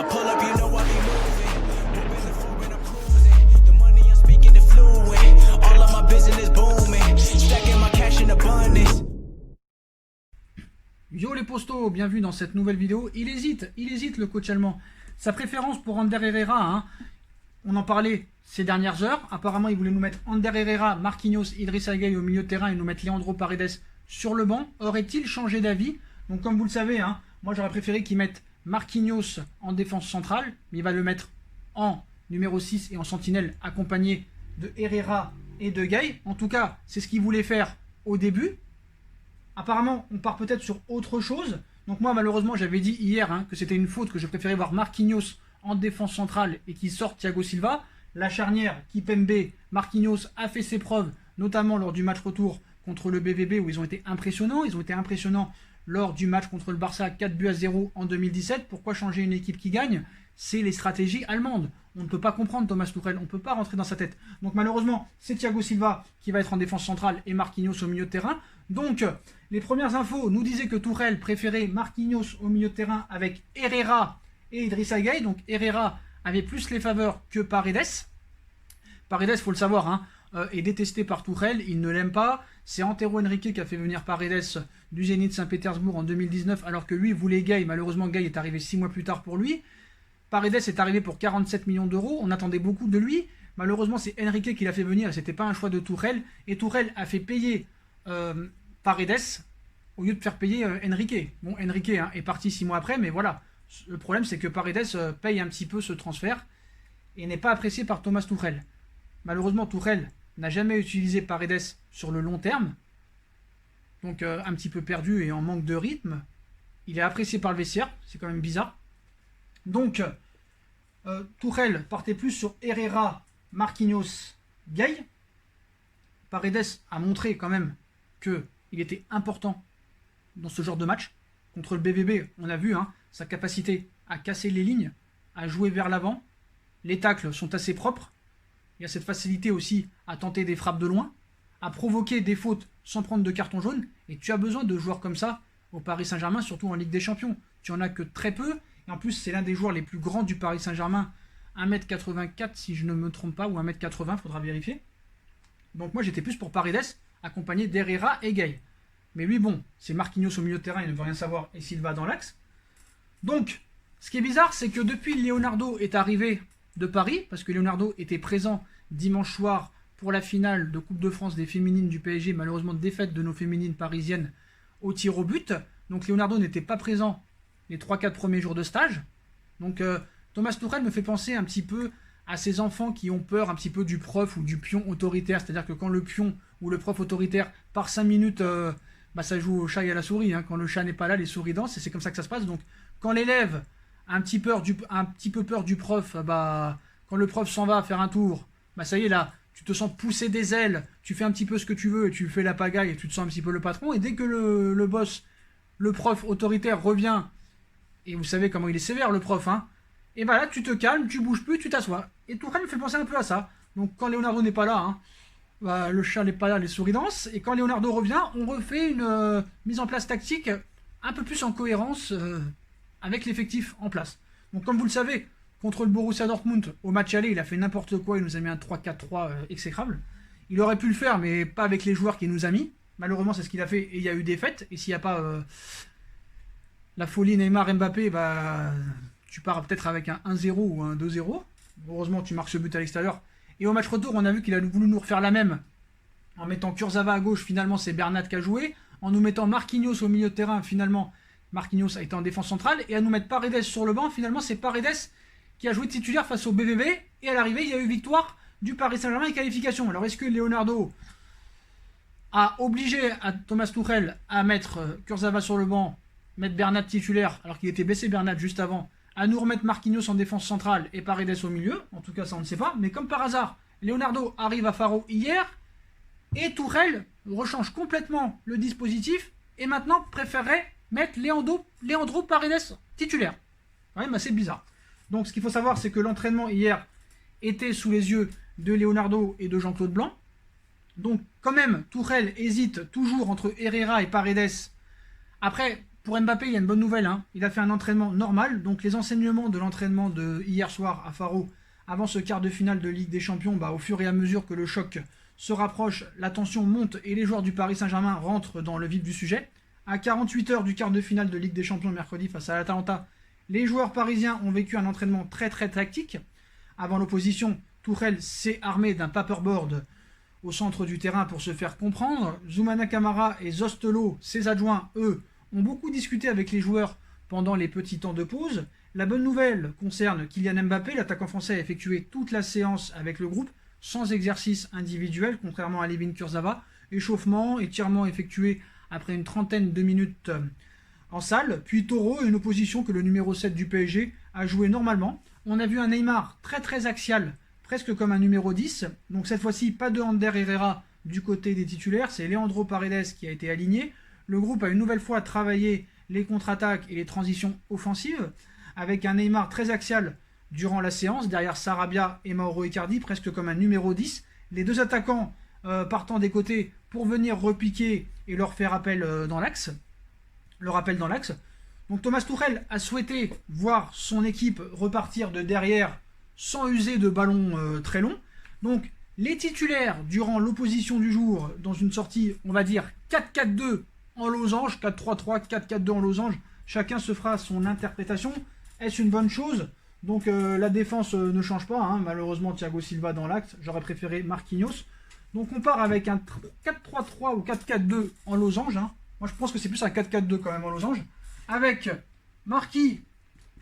I pull up, you know I be moving. Moving the floor and I'm cruising. The money I'm speaking is fluent. All of my business booming. Stacking my cash in abundance. Yo les postos, bienvenue dans cette nouvelle vidéo. Il hésite le coach allemand. Sa préférence pour Ander Herrera, hein, on en parlait ces dernières heures. Apparemment, il voulait nous mettre Ander Herrera, Marquinhos, Idrissa Gueye au milieu de terrain et nous mettre Leandro Paredes sur le banc. Aurait-il changé d'avis? Donc comme vous le savez, hein, moi j'aurais préféré qu'il mette Marquinhos en défense centrale, mais il va le mettre en numéro 6 et en sentinelle accompagné de Herrera et de Gueye. En tout cas, c'est ce qu'il voulait faire au début. Apparemment, on part peut-être sur autre chose. Donc moi, malheureusement, j'avais dit hier hein, que c'était une faute, que je préférais voir Marquinhos en défense centrale et qu'il sorte Thiago Silva. La charnière Kimpembe, Marquinhos a fait ses preuves, notamment lors du match retour contre le BVB où ils ont été impressionnants. Ils ont été impressionnants lors du match contre le Barça 4-0 en 2017. Pourquoi changer une équipe qui gagne? C'est les stratégies allemandes. On ne peut pas comprendre Thomas Tuchel, on ne peut pas rentrer dans sa tête. Donc malheureusement, c'est Thiago Silva qui va être en défense centrale et Marquinhos au milieu de terrain. Donc, les premières infos nous disaient que Tuchel préférait Marquinhos au milieu de terrain avec Herrera et Idrissa Gueye. Donc Herrera avait plus les faveurs que Paredes. Paredes, il faut le savoir, hein, est détesté par Tuchel, il ne l'aime pas. C'est Antero Henrique qui a fait venir Paredes du Zénith Saint-Pétersbourg en 2019, alors que lui voulait Gueye. Malheureusement, Gueye est arrivé 6 mois plus tard pour lui. Paredes est arrivé pour 47 millions d'euros, on attendait beaucoup de lui. Malheureusement, c'est Henrique qui l'a fait venir et ce n'était pas un choix de Tuchel. Et Tuchel a fait payer Paredes au lieu de faire payer Henrique. Bon, Henrique hein, est parti 6 mois après, mais voilà. Le problème, c'est que Paredes paye un petit peu ce transfert et n'est pas apprécié par Thomas Tuchel. Malheureusement, Tuchel n'a jamais utilisé Paredes sur le long terme. Donc, un petit peu perdu et en manque de rythme. Il est apprécié par le vestiaire, c'est quand même bizarre. Donc, Tuchel partait plus sur Herrera, Marquinhos, Gueye. Paredes a montré quand même qu'il était important dans ce genre de match. Contre le BVB, on a vu hein, sa capacité à casser les lignes, à jouer vers l'avant. Les tacles sont assez propres. Il y a cette facilité aussi à tenter des frappes de loin, à provoquer des fautes sans prendre de carton jaune. Et tu as besoin de joueurs comme ça au Paris Saint-Germain, surtout en Ligue des Champions. Tu en as que très peu. Et en plus, c'est l'un des joueurs les plus grands du Paris Saint-Germain. 1m84 si je ne me trompe pas, ou 1m80, faudra vérifier. Donc moi, j'étais plus pour Paredes, accompagné d'Herrera et Gueye. Mais lui, bon, c'est Marquinhos au milieu de terrain, il ne veut rien savoir, et Silva dans l'axe. Donc, ce qui est bizarre, c'est que depuis Leonardo est arrivé de Paris, parce que Leonardo était présent dimanche soir pour la finale de Coupe de France des féminines du PSG, malheureusement défaite de nos féminines parisiennes au tir au but. Donc Leonardo n'était pas présent les 3-4 premiers jours de stage. Donc Thomas Tuchel me fait penser un petit peu à ces enfants qui ont peur un petit peu du prof ou du pion autoritaire. C'est-à-dire que quand le pion ou le prof autoritaire par 5 minutes, ça joue au chat et à la souris. Hein. Quand le chat n'est pas là, les souris dansent et c'est comme ça que ça se passe. Donc quand l'élève a un petit peu peur du prof, quand le prof s'en va faire un tour, ça y est là, tu te sens pousser des ailes, tu fais un petit peu ce que tu veux et tu fais la pagaille et tu te sens un petit peu le patron. Et dès que le boss, le prof autoritaire revient, et vous savez comment il est sévère le prof, hein, et là tu te calmes, tu bouges plus, tu t'assois. Et Tuchel me fait penser un peu à ça. Donc quand Leonardo n'est pas là, hein, le chat n'est pas là, les souris dansent. Et quand Leonardo revient, on refait une mise en place tactique un peu plus en cohérence avec l'effectif en place. Donc comme vous le savez, contre le Borussia Dortmund, au match aller, il a fait n'importe quoi, il nous a mis un 3-4-3 exécrable. Il aurait pu le faire, mais pas avec les joueurs qu'il nous a mis. Malheureusement, c'est ce qu'il a fait et il y a eu des défaite. Et s'il n'y a pas la folie Neymar Mbappé, tu pars peut-être avec un 1-0 ou un 2-0. Heureusement, tu marques ce but à l'extérieur. Et au match retour, on a vu qu'il a voulu nous refaire la même. En mettant Kurzawa à gauche, finalement, c'est Bernat qui a joué. En nous mettant Marquinhos au milieu de terrain, finalement, Marquinhos a été en défense centrale. Et à nous mettre Paredes sur le banc, finalement, c'est Paredes qui a joué titulaire face au BVB. Et à l'arrivée, il y a eu victoire du Paris Saint-Germain et qualification. Alors, est-ce que Leonardo a obligé à Thomas Tuchel à mettre Kurzawa sur le banc, mettre Bernat titulaire, alors qu'il était blessé Bernat juste avant, à nous remettre Marquinhos en défense centrale et Paredes au milieu? En tout cas, ça on ne sait pas. Mais comme par hasard, Leonardo arrive à Faro hier et Tuchel rechange complètement le dispositif et maintenant préférerait mettre Leandro Paredes titulaire. Ouais, c'est bizarre. Donc ce qu'il faut savoir, c'est que l'entraînement hier était sous les yeux de Leonardo et de Jean-Claude Blanc. Donc quand même, Tuchel hésite toujours entre Herrera et Paredes. Après, pour Mbappé, il y a une bonne nouvelle. Hein. Il a fait un entraînement normal. Donc les enseignements de l'entraînement de hier soir à Faro, avant ce quart de finale de Ligue des Champions, au fur et à mesure que le choc se rapproche, la tension monte et les joueurs du Paris Saint-Germain rentrent dans le vif du sujet. À 48 heures du quart de finale de Ligue des Champions mercredi face à l'Atalanta, les joueurs parisiens ont vécu un entraînement très tactique. Avant l'opposition, Tuchel s'est armé d'un paperboard au centre du terrain pour se faire comprendre. Zoumana Camara et Zostelo, ses adjoints, eux, ont beaucoup discuté avec les joueurs pendant les petits temps de pause. La bonne nouvelle concerne Kylian Mbappé. L'attaquant français a effectué toute la séance avec le groupe, sans exercice individuel, contrairement à Layvin Kurzawa. Échauffement, étirement effectué après une trentaine de minutes en salle. Puis Toro, une opposition que le numéro 7 du PSG a joué normalement. On a vu un Neymar très axial, presque comme un numéro 10. Donc cette fois-ci, pas de Ander Herrera du côté des titulaires. C'est Leandro Paredes qui a été aligné. Le groupe a une nouvelle fois travaillé les contre-attaques et les transitions offensives, avec un Neymar très axial durant la séance, derrière Sarabia et Mauro Icardi, presque comme un numéro 10. Les deux attaquants partant des côtés pour venir repiquer et leur faire appel dans l'axe. Le rappel dans l'axe. Donc Thomas Tuchel a souhaité voir son équipe repartir de derrière sans user de ballons très longs. Donc les titulaires durant l'opposition du jour, dans une sortie, on va dire 4-4-2 en losange, 4-3-3, 4-4-2 en losange, chacun se fera son interprétation. Est-ce une bonne chose? Donc la défense ne change pas, hein. Malheureusement Thiago Silva dans l'axe, j'aurais préféré Marquinhos. Donc on part avec un 4-3-3 ou 4-4-2 en losange, hein. Moi je pense que c'est plus un 4-4-2 quand même en losange, avec Marquis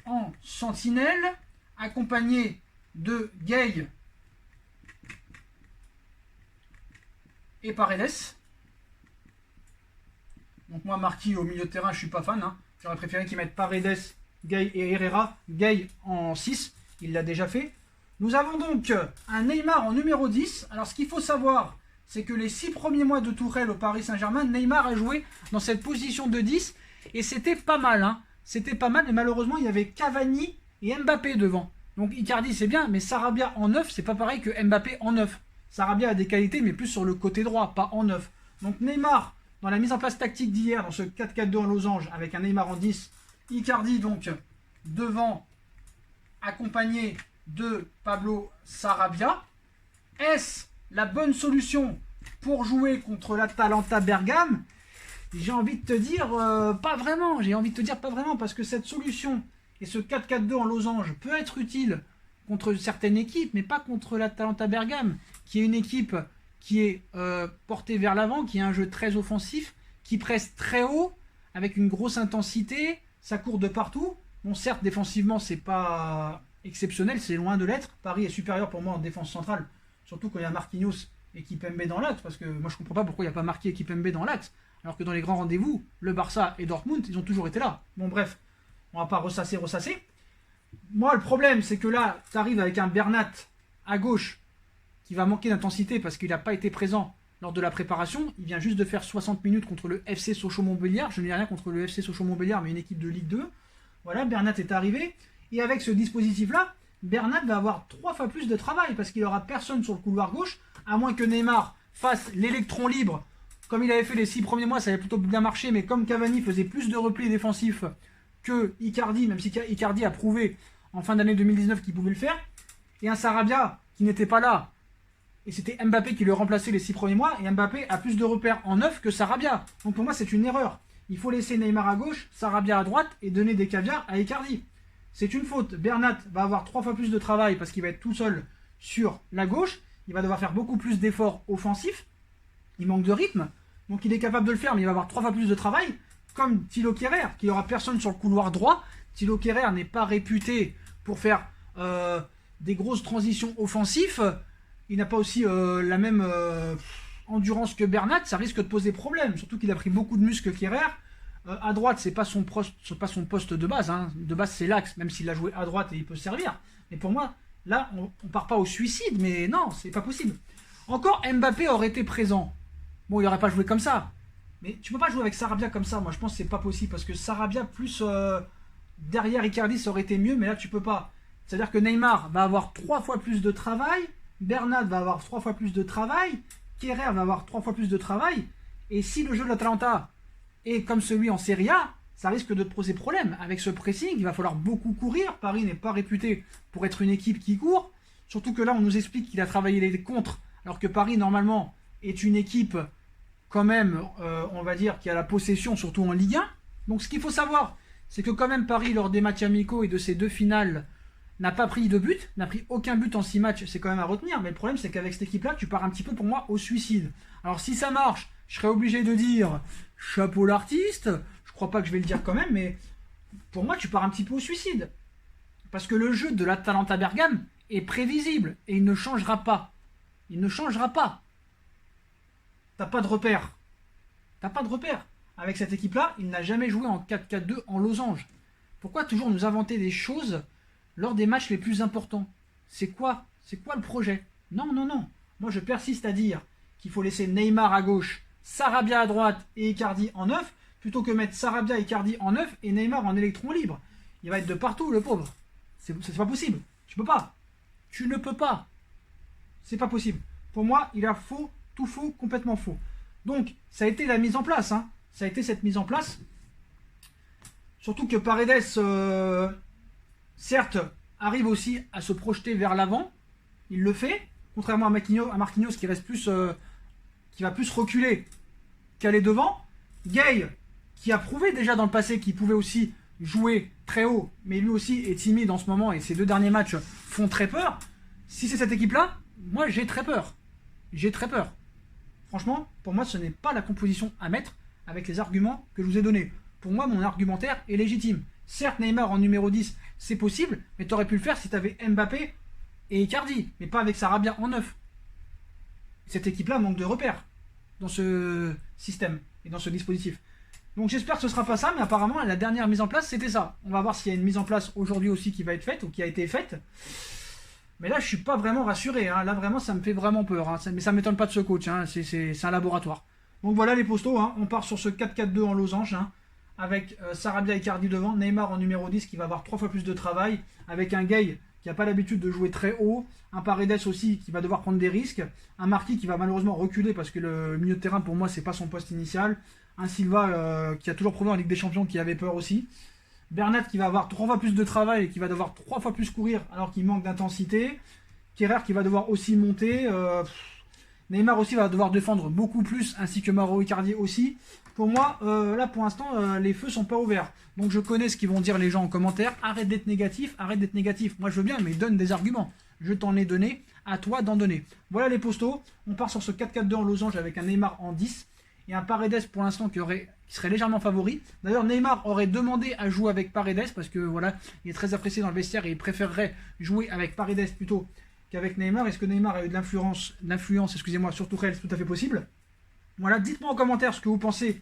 en sentinelle, accompagné de Gay et Paredes. Donc moi Marquis au milieu de terrain je suis pas fan, hein. J'aurais préféré qu'ils mettent Paredes, Gay et Herrera. Gay en 6, il l'a déjà fait. Nous avons donc un Neymar en numéro 10. Alors ce qu'il faut savoir, c'est que les 6 premiers mois de Tuchel au Paris Saint-Germain, Neymar a joué dans cette position de 10 et c'était pas mal, hein. C'était pas mal, mais malheureusement il y avait Cavani et Mbappé devant. Donc Icardi c'est bien, mais Sarabia en 9 c'est pas pareil que Mbappé en 9. Sarabia a des qualités mais plus sur le côté droit, pas en 9. Donc Neymar, dans la mise en place tactique d'hier, dans ce 4-4-2 en losange, avec un Neymar en 10, Icardi donc devant, accompagné de Pablo Sarabia. Est-ce la bonne solution pour jouer contre l'Atalanta Bergame? J'ai envie de te dire pas vraiment. J'ai envie de te dire pas vraiment, parce que cette solution et ce 4-4-2 en losange peut être utile contre certaines équipes, mais pas contre l'Atalanta Bergame, qui est une équipe qui est portée vers l'avant, qui a un jeu très offensif, qui presse très haut, avec une grosse intensité, ça court de partout. Bon, certes, défensivement, c'est pas exceptionnel, c'est loin de l'être. Paris est supérieur pour moi en défense centrale, surtout quand il y a Marquinhos et Kimpembe dans l'axe, parce que moi je comprends pas pourquoi il n'y a pas Marquis et Kimpembe dans l'axe, alors que dans les grands rendez-vous, le Barça et Dortmund, ils ont toujours été là. Bon bref, on va pas ressasser. Moi le problème, c'est que là, tu arrives avec un Bernat à gauche, qui va manquer d'intensité parce qu'il n'a pas été présent lors de la préparation. Il vient juste de faire 60 minutes contre le FC Sochaux-Montbéliard. Je n'ai rien contre le FC Sochaux-Montbéliard, mais une équipe de Ligue 2. Voilà, Bernat est arrivé. Et avec ce dispositif-là, Bernat va avoir 3 fois plus de travail parce qu'il n'aura personne sur le couloir gauche, à moins que Neymar fasse l'électron libre. Comme il avait fait les 6 premiers mois, ça avait plutôt bien marché, mais comme Cavani faisait plus de replis défensifs que Icardi, même si Icardi a prouvé en fin d'année 2019 qu'il pouvait le faire, et un Sarabia qui n'était pas là, et c'était Mbappé qui le remplaçait les 6 premiers mois, et Mbappé a plus de repères en 9 que Sarabia. Donc pour moi c'est une erreur. Il faut laisser Neymar à gauche, Sarabia à droite, et donner des caviars à Icardi. C'est une faute. Bernat va avoir 3 fois plus de travail parce qu'il va être tout seul sur la gauche. Il va devoir faire beaucoup plus d'efforts offensifs. Il manque de rythme. Donc il est capable de le faire, mais il va avoir 3 fois plus de travail. Comme Thilo Kehrer, qui n'aura personne sur le couloir droit. Thilo Kehrer n'est pas réputé pour faire des grosses transitions offensives. Il n'a pas aussi la même endurance que Bernat. Ça risque de poser problème. Surtout qu'il a pris beaucoup de muscles Kehrer. À droite, c'est pas son poste de base, hein. De base, c'est l'axe, même s'il a joué à droite et il peut servir. Mais pour moi, là, on part pas au suicide, mais non, c'est pas possible. Encore, Mbappé aurait été présent. Bon, il n'aurait pas joué comme ça. Mais tu peux pas jouer avec Sarabia comme ça. Moi, je pense que c'est pas possible parce que Sarabia plus derrière Icardi, ça aurait été mieux, mais là, tu peux pas. C'est-à-dire que Neymar va avoir 3 fois plus de travail, Bernat va avoir 3 fois plus de travail, Kehrer va avoir 3 fois plus de travail. Et si le jeu de l'Atalanta est comme celui en Serie A, ça risque de te poser problème. Avec ce pressing, il va falloir beaucoup courir. Paris n'est pas réputé pour être une équipe qui court. Surtout que là, on nous explique qu'il a travaillé les contres, alors que Paris, normalement, est une équipe, quand même, on va dire, qui a la possession, surtout en Ligue 1. Donc ce qu'il faut savoir, c'est que quand même Paris, lors des matchs amicaux et de ces deux finales, n'a pas pris de but, n'a pris aucun but en 6 matchs, c'est quand même à retenir. Mais le problème, c'est qu'avec cette équipe-là, tu pars un petit peu, pour moi, au suicide. Alors si ça marche, je serais obligé de dire chapeau l'artiste. Je crois pas que je vais le dire quand même, mais pour moi, tu pars un petit peu au suicide. Parce que le jeu de l'Atalanta Bergame est prévisible et il ne changera pas. Il ne changera pas. T'as pas de repère. T'as pas de repère. Avec cette équipe-là, il n'a jamais joué en 4-4-2 en losange. Pourquoi toujours nous inventer des choses lors des matchs les plus importants? C'est quoi le projet? Non, non, non. Moi, je persiste à dire qu'il faut laisser Neymar à gauche, Sarabia à droite et Icardi en 9, plutôt que mettre Sarabia et Icardi en 9 et Neymar en électron libre. Il va être de partout, le pauvre. C'est pas possible. Tu peux pas. Tu ne peux pas. C'est pas possible. Pour moi, il a faux, tout faux, complètement faux. Donc, ça a été la mise en place. Hein. Ça a été cette mise en place. Surtout que Paredes, certes, arrive aussi à se projeter vers l'avant. Il le fait. Contrairement à Marquinhos qui reste plus, qui va plus reculer qu'aller devant. Gay, qui a prouvé déjà dans le passé qu'il pouvait aussi jouer très haut, mais lui aussi est timide en ce moment et ses 2 derniers matchs font très peur. Si c'est cette équipe-là, moi j'ai très peur. J'ai très peur. Franchement, pour moi, ce n'est pas la composition à mettre avec les arguments que je vous ai donnés. Pour moi, mon argumentaire est légitime. Certes, Neymar en numéro 10, c'est possible, mais tu aurais pu le faire si tu avais Mbappé et Icardi, mais pas avec Sarabia en 9. Cette équipe-là manque de repères dans ce système et dans ce dispositif. Donc j'espère que ce ne sera pas ça, mais apparemment la dernière mise en place c'était ça. On va voir s'il y a une mise en place aujourd'hui aussi qui va être faite ou qui a été faite. Mais là je suis pas vraiment rassuré, hein. Là vraiment ça me fait vraiment peur, hein. Mais ça ne m'étonne pas de ce coach, hein. C'est un laboratoire. Donc voilà les postos, hein. On part sur ce 4-4-2 en losange, hein. Avec Sarabia et Icardi devant, Neymar en numéro 10 qui va avoir 3 fois plus de travail, avec un Gay qui n'a pas l'habitude de jouer très haut, un Paredes aussi qui va devoir prendre des risques, un Marquis qui va malheureusement reculer parce que le milieu de terrain pour moi c'est pas son poste initial, un Silva qui a toujours prouvé en Ligue des Champions qui avait peur aussi, Bernat qui va avoir 3 fois plus de travail et qui va devoir 3 fois plus courir alors qu'il manque d'intensité, Kerrer qui va devoir aussi monter, Neymar aussi va devoir défendre beaucoup plus, ainsi que Mauro Icardi aussi. Pour moi, là pour l'instant, les feux sont pas ouverts. Donc je connais ce qu'ils vont dire les gens en commentaire. Arrête d'être négatif, arrête d'être négatif. Moi je veux bien, mais donne des arguments. Je t'en ai donné, à toi d'en donner. Voilà les postos. On part sur ce 4-4-2 en losange avec un Neymar en 10. Et un Paredes pour l'instant qui serait légèrement favori. D'ailleurs Neymar aurait demandé à jouer avec Paredes parce que voilà, il est très apprécié dans le vestiaire et il préférerait jouer avec Paredes plutôt qu'avec Neymar. Est-ce que Neymar a eu de l'influence sur Tuchel? C'est tout à fait possible. Voilà, dites-moi en commentaire ce que vous pensez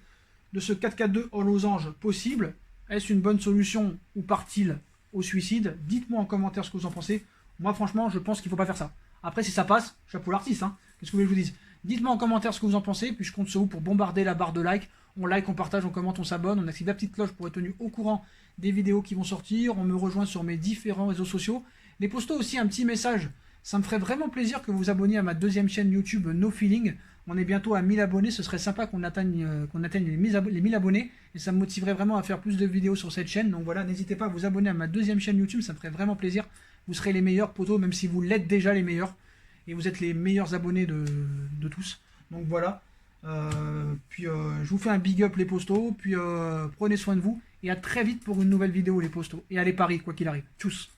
de ce 4-4-2 en losange possible. Est-ce une bonne solution ou part-il au suicide? Dites-moi en commentaire ce que vous en pensez. Moi franchement je pense qu'il ne faut pas faire ça. Après si ça passe, chapeau l'artiste, hein. Qu'est-ce que vous voulez que je vous dise? Dites-moi en commentaire ce que vous en pensez, puis je compte sur vous pour bombarder la barre de like. On like, on partage, on commente, on s'abonne, on active la petite cloche pour être tenu au courant des vidéos qui vont sortir. On me rejoint sur mes différents réseaux sociaux. Les postos aussi, un petit message. Ça me ferait vraiment plaisir que vous vous abonniez à ma 2e chaîne YouTube No Feeling. On est bientôt à 1000 abonnés, ce serait sympa qu'on atteigne les 1000 abonnés. Et ça me motiverait vraiment à faire plus de vidéos sur cette chaîne. Donc voilà, n'hésitez pas à vous abonner à ma 2e chaîne YouTube, ça me ferait vraiment plaisir. Vous serez les meilleurs potos, même si vous l'êtes déjà les meilleurs. Et vous êtes les meilleurs abonnés de tous. Donc voilà. Je vous fais un big up les postos. Puis prenez soin de vous. Et à très vite pour une nouvelle vidéo les postos. Et allez Paris, quoi qu'il arrive. Tchuss.